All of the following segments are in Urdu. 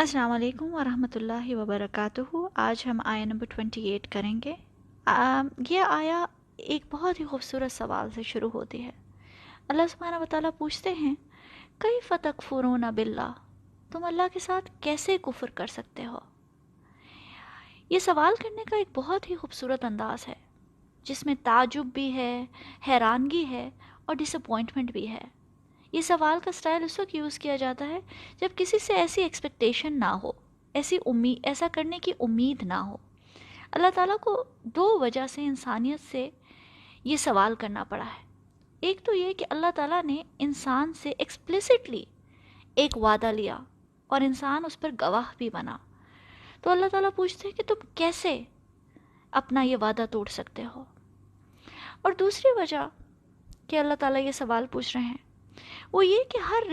السلام علیکم ورحمۃ اللہ وبرکاتہ۔ آج ہم آیا نمبر 28 کریں گے۔ یہ آیا ایک بہت ہی خوبصورت سوال سے شروع ہوتی ہے۔ اللہ سبحانہ و تعالیٰ پوچھتے ہیں کیف تکفرون باللہ، تم اللہ کے ساتھ کیسے کفر کر سکتے ہو؟ یہ سوال کرنے کا ایک بہت ہی خوبصورت انداز ہے جس میں تعجب بھی ہے، حیرانگی ہے اور ڈس اپوائنٹمنٹ بھی ہے۔ یہ سوال کا سٹائل اس وقت یوز کیا جاتا ہے جب کسی سے ایسی ایکسپیکٹیشن نہ ہو، ایسا کرنے کی امید نہ ہو۔ اللہ تعالیٰ کو دو وجہ سے انسانیت سے یہ سوال کرنا پڑا ہے۔ ایک تو یہ کہ اللہ تعالیٰ نے انسان سے ایکسپلیسٹلی ایک وعدہ لیا اور انسان اس پر گواہ بھی بنا، تو اللہ تعالیٰ پوچھتے ہیں کہ تم کیسے اپنا یہ وعدہ توڑ سکتے ہو۔ اور دوسری وجہ کہ اللہ تعالیٰ یہ سوال پوچھ رہے ہیں وہ یہ کہ ہر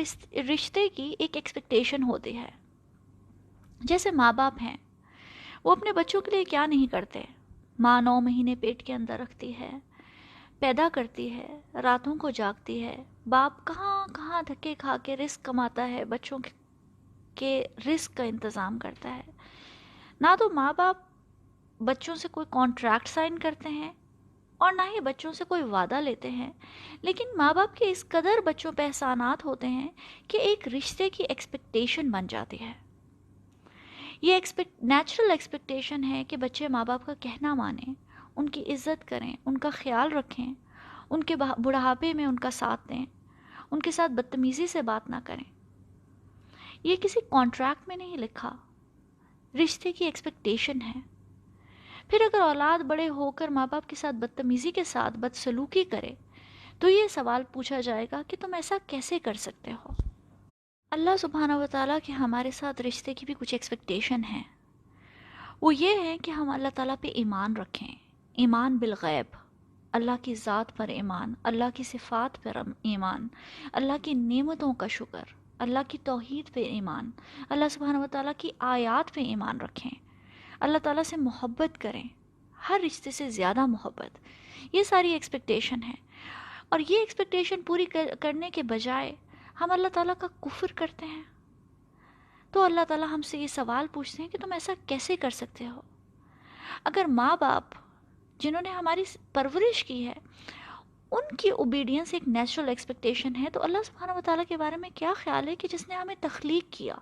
رشتے کی ایک ایکسپیکٹیشن ہوتی ہے۔ جیسے ماں باپ ہیں، وہ اپنے بچوں کے لیے کیا نہیں کرتے۔ ماں 9 مہینے پیٹ کے اندر رکھتی ہے، پیدا کرتی ہے، راتوں کو جاگتی ہے۔ باپ کہاں کہاں دھکے کھا کے رزق کماتا ہے، بچوں کے رزق کا انتظام کرتا ہے۔ نہ تو ماں باپ بچوں سے کوئی کانٹریکٹ سائن کرتے ہیں اور نہ ہی بچوں سے کوئی وعدہ لیتے ہیں، لیکن ماں باپ کے اس قدر بچوں پہ احسانات ہوتے ہیں کہ ایک رشتے کی ایکسپیکٹیشن بن جاتی ہے۔ یہ نیچرل ایکسپیکٹیشن ہے کہ بچے ماں باپ کا کہنا مانیں، ان کی عزت کریں، ان کا خیال رکھیں، ان کے بڑھاپے میں ان کا ساتھ دیں، ان کے ساتھ بدتمیزی سے بات نہ کریں۔ یہ کسی کانٹریکٹ میں نہیں لکھا، رشتے کی ایکسپیکٹیشن ہے۔ پھر اگر اولاد بڑے ہو کر ماں باپ کے ساتھ بدتمیزی کے ساتھ بدسلوکی کرے تو یہ سوال پوچھا جائے گا کہ تم ایسا کیسے کر سکتے ہو؟ اللہ سبحانہ و تعالیٰ کے ہمارے ساتھ رشتے کی بھی کچھ ایکسپیکٹیشن ہیں۔ وہ یہ ہے کہ ہم اللہ تعالیٰ پہ ایمان رکھیں، ایمان بالغیب، اللہ کی ذات پر ایمان، اللہ کی صفات پر ایمان، اللہ کی نعمتوں کا شکر، اللہ کی توحید پہ ایمان، اللہ سبحانہ و تعالیٰ کی آیات پہ ایمان رکھیں، اللہ تعالیٰ سے محبت کریں، ہر رشتے سے زیادہ محبت۔ یہ ساری ایکسپیکٹیشن ہے، اور یہ ایکسپیکٹیشن پوری کرنے کے بجائے ہم اللہ تعالیٰ کا کفر کرتے ہیں، تو اللہ تعالیٰ ہم سے یہ سوال پوچھتے ہیں کہ تم ایسا کیسے کر سکتے ہو؟ اگر ماں باپ جنہوں نے ہماری پرورش کی ہے ان کی اوبیڈینس ایک نیچرل ایکسپیکٹیشن ہے، تو اللہ سبحانہ و تعالیٰ کے بارے میں کیا خیال ہے کہ جس نے ہمیں تخلیق کیا،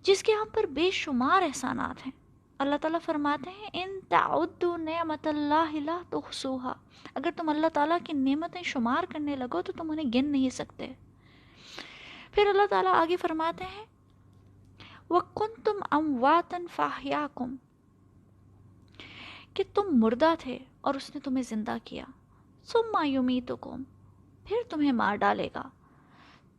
جس کے ہم پر بے شمار احسانات ہیں۔ اللہ تعالیٰ فرماتے ہیں ان تعدوا نعمت اللہ لا تحصوها، اگر تم اللہ تعالیٰ کی نعمتیں شمار کرنے لگو تو تم انہیں گن نہیں سکتے۔ پھر اللہ تعالیٰ آگے فرماتے ہیں وَكُنْتُمْ أَمْوَاتًا فَأَحْيَاكُمْ، کہ تم مردہ تھے اور اس نے تمہیں زندہ کیا، ثُمَّ يُمِيتُكُمْ، پھر تمہیں مار ڈالے گا،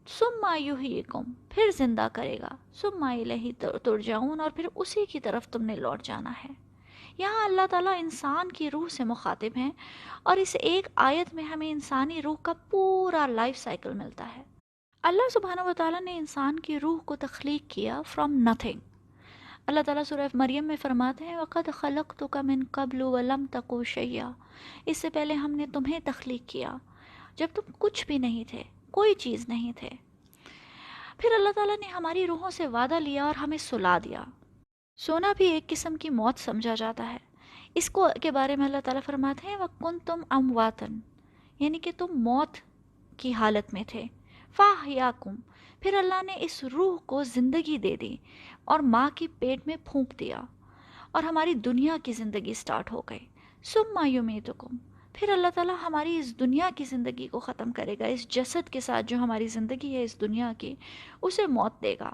ثُمَّ يُحْيِيكُمْ، پھر زندہ کرے گا، ثُمَّ إِلَيْهِ تُرْجَعُونَ، اور پھر اسی کی طرف تم نے لوٹ جانا ہے۔ یہاں اللہ تعالیٰ انسان کی روح سے مخاطب ہیں، اور اس ایک آیت میں ہمیں انسانی روح کا پورا لائف سائیکل ملتا ہے۔ اللہ سبحانہ و تعالیٰ نے انسان کی روح کو تخلیق کیا فرام نتھنگ۔ اللہ تعالیٰ سورہ مریم میں فرماتے ہیں وَقَدْ خَلَقْتُكَ مِن قَبْلُ وَلَمْ تَكُ شَيْئًا، اس سے پہلے ہم نے تمہیں تخلیق کیا جب تم کچھ بھی نہیں تھے، کوئی چیز نہیں تھے۔ پھر اللہ تعالیٰ نے ہماری روحوں سے وعدہ لیا اور ہمیں سلا دیا۔ سونا بھی ایک قسم کی موت سمجھا جاتا ہے۔ اس کو کے بارے میں اللہ تعالیٰ فرماتے ہیں وَكُنْتُمْ أَمْوَاتًا، یعنی کہ تم موت کی حالت میں تھے، فَأَحْيَاكُمْ، پھر اللہ نے اس روح کو زندگی دے دی اور ماں کی پیٹ میں پھونک دیا اور ہماری دنیا کی زندگی سٹارٹ ہو گئی۔ ثُمَّ يُمِيتُكُمْ، پھر اللہ تعالیٰ ہماری اس دنیا کی زندگی کو ختم کرے گا، اس جسد کے ساتھ جو ہماری زندگی ہے اس دنیا کی، اسے موت دے گا۔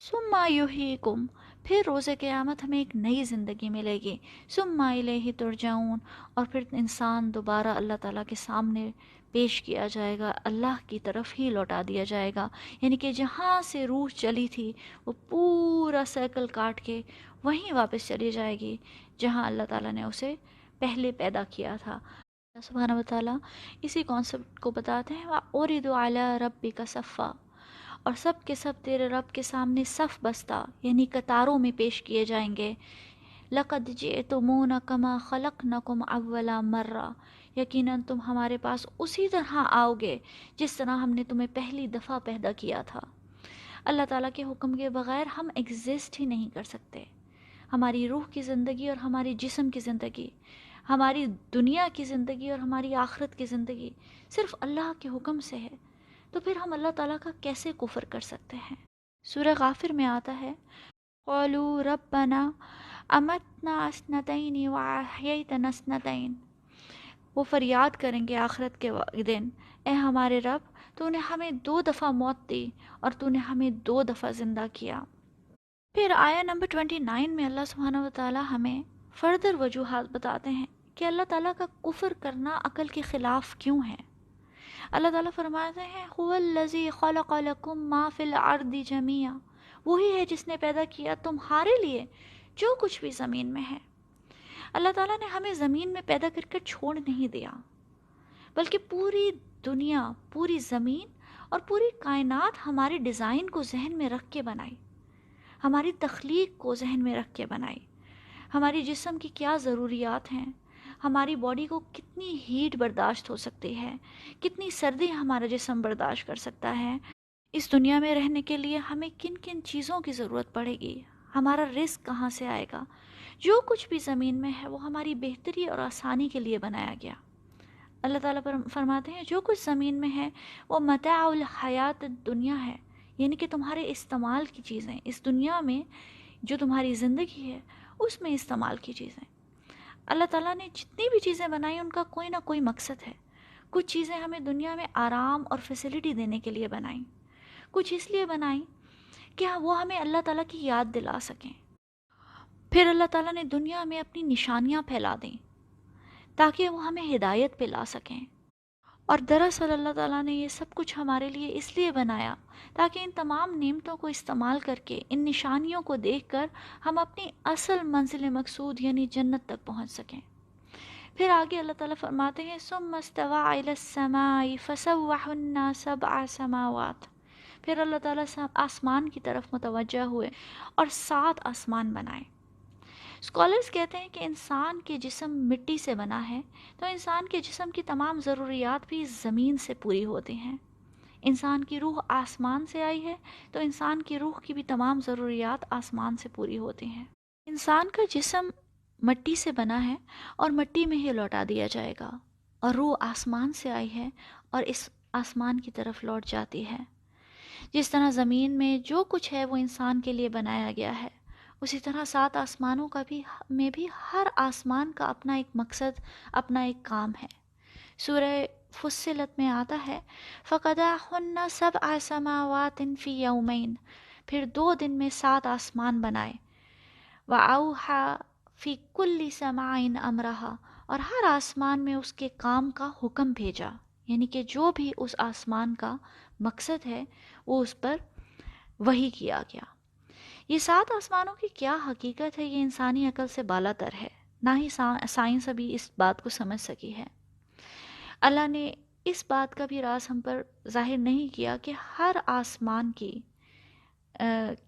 ثُمَّ يُحْيِيكُمْ، پھر روز قیامت ہمیں ایک نئی زندگی ملے گی۔ ثُمَّ إِلَيْهِ تُرْجَعُونَ، اور پھر انسان دوبارہ اللہ تعالیٰ کے سامنے پیش کیا جائے گا، اللہ کی طرف ہی لوٹا دیا جائے گا، یعنی کہ جہاں سے روح چلی تھی وہ پورا سرکل کاٹ کے وہیں واپس چلی جائے گی جہاں اللہ تعالیٰ نے اسے پہلے پیدا کیا تھا۔ اللہ سبحانہ و تعالیٰ اسی کانسیپٹ کو بتاتے ہیں وَأُعْرِضُ عَلَىٰ رَبِّكَ صَفًّا، اور سب کے سب تیرے رب کے سامنے صف بستہ یعنی قطاروں میں پیش کیے جائیں گے۔ لَقَدْ جِئْتُمُونَا كَمَا خَلَقْنَاكُمْ أَوَّلَ مَرَّةٍ، یقیناً تم ہمارے پاس اسی طرح آؤ گے جس طرح ہم نے تمہیں پہلی دفعہ پیدا کیا تھا۔ اللہ تعالیٰ کے حکم کے بغیر ہم ایگزسٹ ہی نہیں کر سکتے. ہماری روح کی زندگی اور ہماری جسم کی زندگی، ہماری دنیا کی زندگی اور ہماری آخرت کی زندگی صرف اللہ کے حکم سے ہے. تو پھر ہم اللہ تعالیٰ کا کیسے کفر کر سکتے ہیں؟ سورہ غافر میں آتا ہے قَالُوا رَبَّنَا أَمَتْنَا اثْنَتَيْنِ وَأَحْيَيْتَنَا اثْنَتَيْنِ. وہ فریاد کریں گے آخرت کے دن، اے ہمارے رب، تو نے ہمیں 2 دفعہ موت دی اور تو نے ہمیں 2 دفعہ زندہ کیا. پھر آیا نمبر 29 میں اللہ سبحانہ وتعالی ہمیں فردر وجوہات بتاتے ہیں کہ اللہ تعالیٰ کا کفر کرنا عقل کے خلاف کیوں ہے. اللہ تعالیٰ فرماتے ہیں هو الذی خلق لکم ما فی الارض جمیعا، وہی ہے جس نے پیدا کیا تمہارے لیے جو کچھ بھی زمین میں ہے. اللہ تعالیٰ نے ہمیں زمین میں پیدا کر چھوڑ نہیں دیا، بلکہ پوری دنیا، پوری زمین اور پوری کائنات ہمارے ڈیزائن کو ذہن میں رکھ کے بنائی، ہماری تخلیق کو ذہن میں رکھ کے بنائی. ہماری جسم کی کیا ضروریات ہیں، ہماری باڈی کو کتنی ہیٹ برداشت ہو سکتی ہے، کتنی سردی ہمارا جسم برداشت کر سکتا ہے، اس دنیا میں رہنے کے لیے ہمیں کن کن چیزوں کی ضرورت پڑے گی، ہمارا رزق کہاں سے آئے گا. جو کچھ بھی زمین میں ہے وہ ہماری بہتری اور آسانی کے لیے بنایا گیا. اللہ تعالیٰ فرماتے ہیں جو کچھ زمین میں ہے وہ متاع الحیات دنیا ہے، یعنی کہ تمہارے استعمال کی چیزیں، اس دنیا میں جو تمہاری زندگی ہے اس میں استعمال کی چیزیں. اللہ تعالیٰ نے جتنی بھی چیزیں بنائی ان کا کوئی نہ کوئی مقصد ہے. کچھ چیزیں ہمیں دنیا میں آرام اور فیسلٹی دینے کے لیے بنائیں، کچھ اس لیے بنائیں کہ وہ ہمیں اللہ تعالیٰ کی یاد دلا سکیں. پھر اللہ تعالیٰ نے دنیا میں اپنی نشانیاں پھیلا دیں تاکہ وہ ہمیں ہدایت پہ لا سکیں. اور دراصل اللہ تعالیٰ نے یہ سب کچھ ہمارے لیے اس لیے بنایا تاکہ ان تمام نعمتوں کو استعمال کر کے، ان نشانیوں کو دیکھ کر ہم اپنی اصل منزل مقصود یعنی جنت تک پہنچ سکیں. پھر آگے اللہ تعالیٰ فرماتے ہیں ثم استوى إلى السماء فسوّهن 7 سماوات. پھر اللہ تعالیٰ آسمان کی طرف متوجہ ہوئے اور 7 آسمان بنائے. اسکالرز کہتے ہیں کہ انسان کے جسم مٹی سے بنا ہے تو انسان کے جسم کی تمام ضروریات بھی زمین سے پوری ہوتی ہیں. انسان کی روح آسمان سے آئی ہے تو انسان کی روح کی بھی تمام ضروریات آسمان سے پوری ہوتی ہیں. انسان کا جسم مٹی سے بنا ہے اور مٹی میں ہی لوٹا دیا جائے گا، اور روح آسمان سے آئی ہے اور اس آسمان کی طرف لوٹ جاتی ہے. جس طرح زمین میں جو کچھ ہے وہ انسان کے لیے بنایا گیا ہے، اسی طرح 7 آسمانوں کا بھی ہر آسمان کا اپنا ایک مقصد، اپنا ایک کام ہے. سورہ فصلت میں آتا ہے فَقَدَاهُنَّ 7 سَمَاوَاتٍ فِي يَوْمَيْنِ. پھر 2 دن میں 7 آسمان بنائے. وَأَوْحَى فِي كُلِّ سَمَاءٍ أَمْرَهَا. اور ہر آسمان میں اس کے کام کا حکم بھیجا، یعنی کہ جو بھی اس آسمان کا مقصد ہے وہ اس پر وحی کیا گیا. یہ 7 آسمانوں کی کیا حقیقت ہے یہ انسانی عقل سے بالا تر ہے، نہ ہی سائنس ابھی اس بات کو سمجھ سکی ہے. اللہ نے اس بات کا بھی راز ہم پر ظاہر نہیں کیا کہ ہر آسمان کی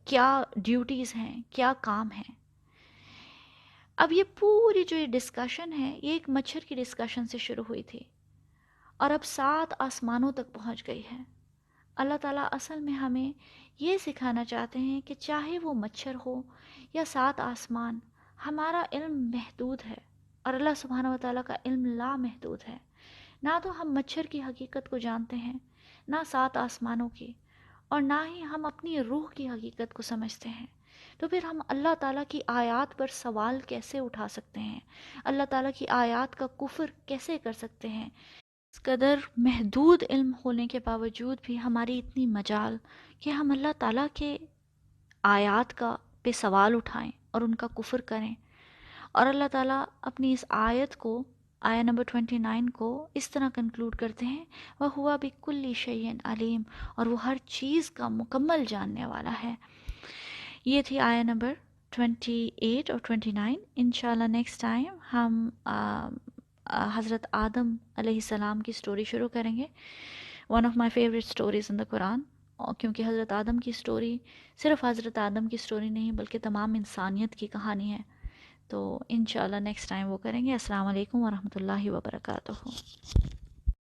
کیا ڈیوٹیز ہیں، کیا کام ہیں. اب یہ پوری جو یہ ڈسکشن ہے یہ ایک مچھر کی ڈسکشن سے شروع ہوئی تھی اور اب 7 آسمانوں تک پہنچ گئی ہے. اللہ تعالیٰ اصل میں ہمیں یہ سکھانا چاہتے ہیں کہ چاہے وہ مچھر ہو یا 7 آسمان، ہمارا علم محدود ہے اور اللہ سبحانہ وتعالیٰ کا علم لا محدود ہے. نہ تو ہم مچھر کی حقیقت کو جانتے ہیں، نہ 7 آسمانوں کی، اور نہ ہی ہم اپنی روح کی حقیقت کو سمجھتے ہیں. تو پھر ہم اللہ تعالیٰ کی آیات پر سوال کیسے اٹھا سکتے ہیں، اللہ تعالیٰ کی آیات کا کفر کیسے کر سکتے ہیں؟ اس قدر محدود علم ہونے کے باوجود بھی ہماری اتنی مجال کہ ہم اللہ تعالیٰ کے آیات کا پہ سوال اٹھائیں اور ان کا کفر کریں. اور اللہ تعالیٰ اپنی اس آیت کو، آیت نمبر 29 کو اس طرح کنکلوڈ کرتے ہیں وَهُوَ بِكُلِّ شَيْءٍ عَلِيمٌ، اور وہ ہر چیز کا مکمل جاننے والا ہے. یہ تھی آیت نمبر 28 اور 29. انشاءاللہ نیکسٹ ٹائم ہم حضرت آدم علیہ السلام کی سٹوری شروع کریں گے. One of my favourite stories in the Quran, کیونکہ حضرت آدم کی سٹوری صرف حضرت آدم کی سٹوری نہیں بلکہ تمام انسانیت کی کہانی ہے. تو انشاءاللہ نیکسٹ ٹائم وہ کریں گے. السلام علیکم ورحمۃ اللہ وبرکاتہ.